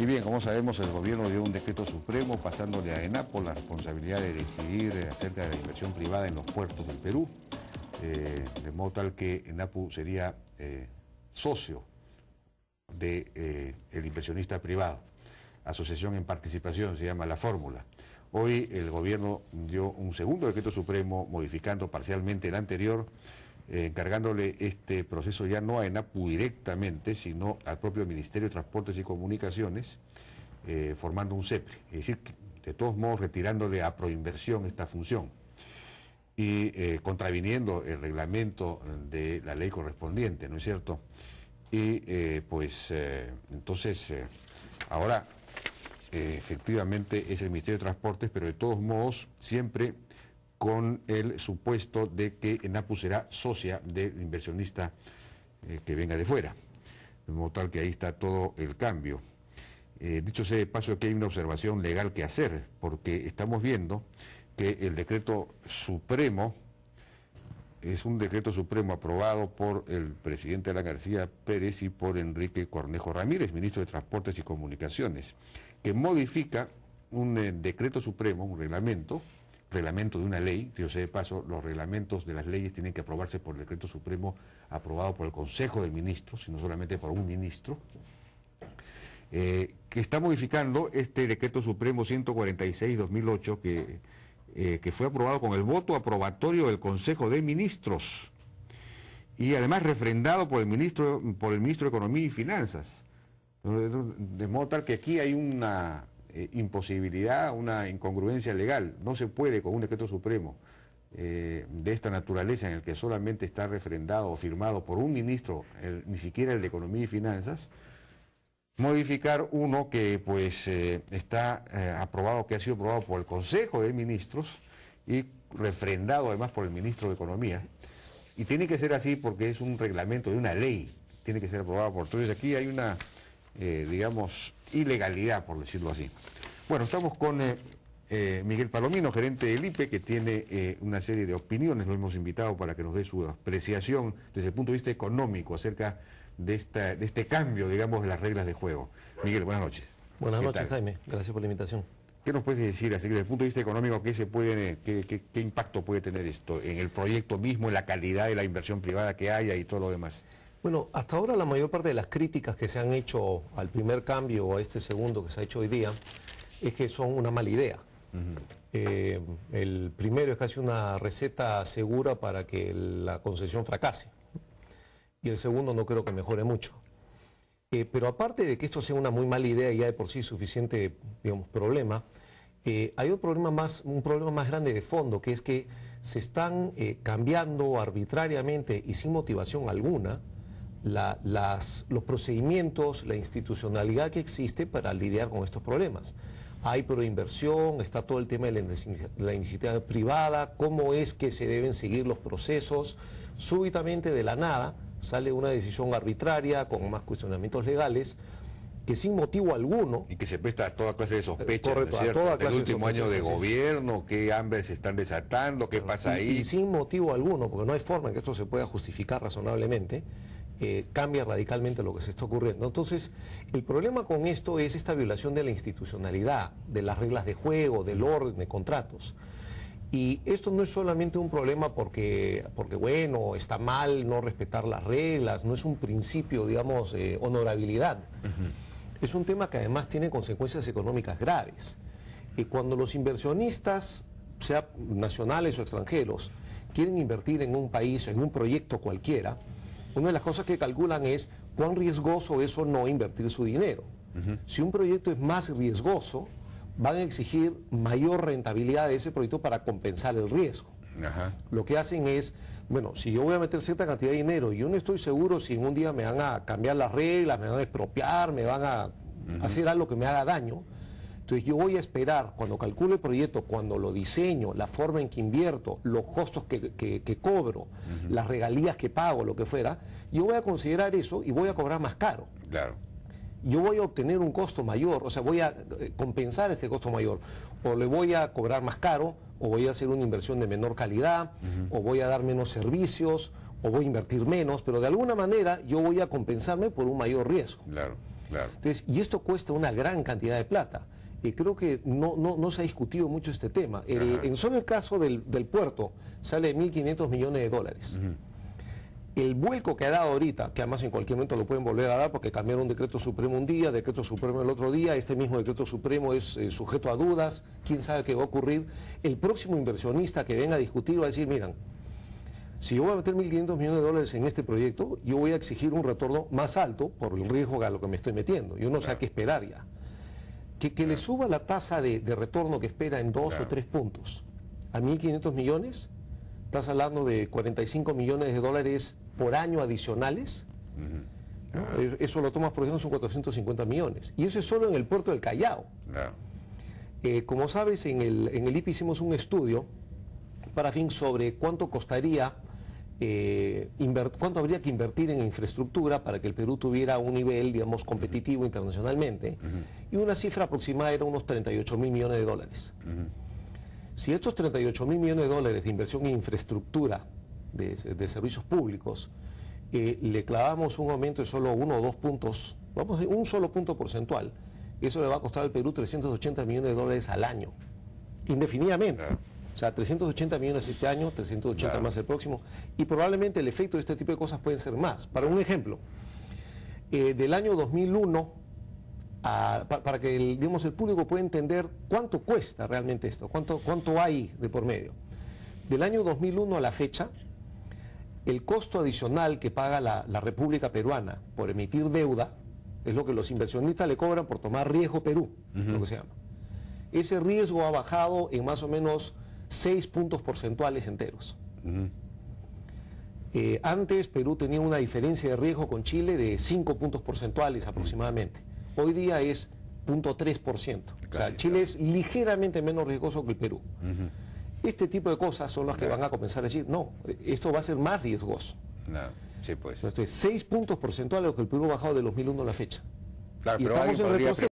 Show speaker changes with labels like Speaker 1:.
Speaker 1: Y bien, como sabemos, el gobierno dio un decreto supremo pasándole a ENAPO la responsabilidad de decidir acerca de la inversión privada en los puertos del Perú, de modo tal que ENAPO sería socio del inversionista privado. Asociación en participación se llama la fórmula. Hoy el gobierno dio un segundo decreto supremo modificando parcialmente el anterior, encargándole este proceso ya no a ENAPU directamente, sino al propio Ministerio de Transportes y Comunicaciones, formando un CEPRE, es decir, de todos modos retirándole a Proinversión esta función y contraviniendo el reglamento de la ley correspondiente, ¿no es cierto? Y entonces, ahora efectivamente es el Ministerio de Transportes, pero de todos modos siempre con el supuesto de que ENAPU será socia del inversionista que venga de fuera. De modo tal que ahí está todo el cambio. Dicho sea de paso que hay una observación legal que hacer, porque estamos viendo que el decreto supremo es un decreto supremo aprobado por el presidente Alan García Pérez y por Enrique Cornejo Ramírez, ministro de Transportes y Comunicaciones, que modifica un decreto supremo, un reglamento de una ley. Dicho sea de paso, los reglamentos de las leyes tienen que aprobarse por el decreto supremo aprobado por el Consejo de Ministros, y no solamente por un ministro, que está modificando este decreto supremo 146-2008 que fue aprobado con el voto aprobatorio del Consejo de Ministros y además refrendado por el ministro de Economía y Finanzas. De modo tal que aquí hay una imposibilidad, una incongruencia legal. No se puede con un decreto supremo de esta naturaleza en el que solamente está refrendado o firmado por un ministro, ni siquiera el de Economía y Finanzas, modificar uno que está aprobado, que ha sido aprobado por el Consejo de Ministros y refrendado además por el ministro de Economía. Y tiene que ser así porque es un reglamento de una ley, tiene que ser aprobado por... Entonces aquí hay una, digamos, ilegalidad, por decirlo así. Bueno, estamos con Miguel Palomino, gerente del IPE, que tiene una serie de opiniones. Lo hemos invitado para que nos dé su apreciación desde el punto de vista económico acerca de este cambio, digamos, de las reglas de juego. Miguel, buenas noches.
Speaker 2: Buenas noches, Jaime. Gracias por la invitación.
Speaker 1: ¿Qué nos puedes decir así, desde el punto de vista económico, qué impacto puede tener esto en el proyecto mismo, en la calidad de la inversión privada que haya y todo lo demás?
Speaker 2: Bueno, hasta ahora la mayor parte de las críticas que se han hecho al primer cambio o a este segundo que se ha hecho hoy día es que son una mala idea. El primero es casi una receta segura para que la concesión fracase. Y el segundo no creo que mejore mucho. Pero aparte de que esto sea una muy mala idea y ya de por sí suficiente, digamos, problema, hay un problema más grande de fondo, que es que se están cambiando arbitrariamente y sin motivación alguna los procedimientos, la institucionalidad que existe para lidiar con estos problemas. Hay proinversión, está todo el tema de la iniciativa privada, cómo es que se deben seguir los procesos. Súbitamente, de la nada, sale una decisión arbitraria con más cuestionamientos legales que sin motivo alguno...
Speaker 1: Y que se presta a toda clase de sospechas,
Speaker 2: correcto,
Speaker 1: ¿no es cierto?
Speaker 2: a toda clase
Speaker 1: el último
Speaker 2: de
Speaker 1: año de
Speaker 2: sospechas,
Speaker 1: gobierno, qué hambre se están desatando, qué pasa ahí.
Speaker 2: Y sin motivo alguno, porque no hay forma en que esto se pueda justificar razonablemente, cambia radicalmente lo que se está ocurriendo. Entonces, el problema con esto es esta violación de la institucionalidad, de las reglas de juego, del orden de contratos. Y esto no es solamente un problema porque bueno, está mal no respetar las reglas, no es un principio, digamos, honorabilidad. Es un tema que además tiene consecuencias económicas graves. Y cuando los inversionistas, sea nacionales o extranjeros, quieren invertir en un país o en un proyecto cualquiera, una de las cosas que calculan es cuán riesgoso es o no invertir su dinero. Si un proyecto es más riesgoso, van a exigir mayor rentabilidad de ese proyecto para compensar el riesgo. Lo que hacen es, bueno, si yo voy a meter cierta cantidad de dinero y yo no estoy seguro si en un día me van a cambiar las reglas, me van a expropiar, me van a hacer algo que me haga daño, entonces yo voy a esperar, cuando calculo el proyecto, cuando lo diseño, la forma en que invierto, los costos que cobro, las regalías que pago, lo que fuera, yo voy a considerar eso y voy a cobrar más caro.
Speaker 1: Claro.
Speaker 2: Yo voy a obtener un costo mayor, o sea, voy a compensar este costo mayor, o le voy a cobrar más caro, o voy a hacer una inversión de menor calidad, o voy a dar menos servicios, o voy a invertir menos, pero de alguna manera yo voy a compensarme por un mayor riesgo.
Speaker 1: Claro. Claro.
Speaker 2: Entonces, y esto cuesta una gran cantidad de plata. Y creo que no se ha discutido mucho este tema. En solo el caso del puerto sale de 1.500 millones de dólares. El vuelco que ha dado ahorita, que además en cualquier momento lo pueden volver a dar porque cambiaron un decreto supremo un día, decreto supremo el otro día, este mismo decreto supremo es sujeto a dudas, quién sabe qué va a ocurrir. El próximo inversionista que venga a discutir va a decir, miren, si yo voy a meter 1.500 millones de dólares en este proyecto, yo voy a exigir un retorno más alto por el riesgo a lo que me estoy metiendo. Yo no sé a qué esperar ya. Que le suba la tasa de retorno que espera en 2 o 3 puntos a 1.500 millones, estás hablando de 45 millones de dólares por año adicionales. ¿No? Eso lo tomas por ejemplo, son 450 millones. Y eso es solo en el puerto del Callao. Como sabes, en el IPI hicimos un estudio para fin sobre cuánto costaría, cuánto habría que invertir en infraestructura para que el Perú tuviera un nivel, digamos, competitivo internacionalmente. Y una cifra aproximada era unos 38.000 millones de dólares. Si estos 38.000 millones de dólares de inversión en infraestructura de servicios públicos, le clavamos un aumento de solo 1 o 2 puntos, vamos a decir, un solo punto porcentual, eso le va a costar al Perú 380 millones de dólares al año, indefinidamente. O sea, 380 millones este año, 380 más el próximo, y probablemente el efecto de este tipo de cosas pueden ser más. Para un ejemplo, del año 2001, para que digamos, el público pueda entender cuánto cuesta realmente esto, cuánto hay de por medio. Del año 2001 a la fecha, el costo adicional que paga la República Peruana por emitir deuda es lo que los inversionistas le cobran por tomar riesgo Perú, lo que se llama. Ese riesgo ha bajado en más o menos 6 puntos porcentuales enteros. Antes Perú tenía una diferencia de riesgo con Chile de 5 puntos porcentuales aproximadamente. Hoy día es 0.3%. O sea, Chile es ligeramente menos riesgoso que el Perú. Este tipo de cosas son las que van a comenzar a decir, no, esto va a ser más riesgoso.
Speaker 1: Sí, pues.
Speaker 2: Entonces, 6 puntos porcentuales lo que el Perú ha bajado de 2001 a la fecha.
Speaker 1: Claro,
Speaker 2: y
Speaker 1: pero
Speaker 2: estamos en retroceso.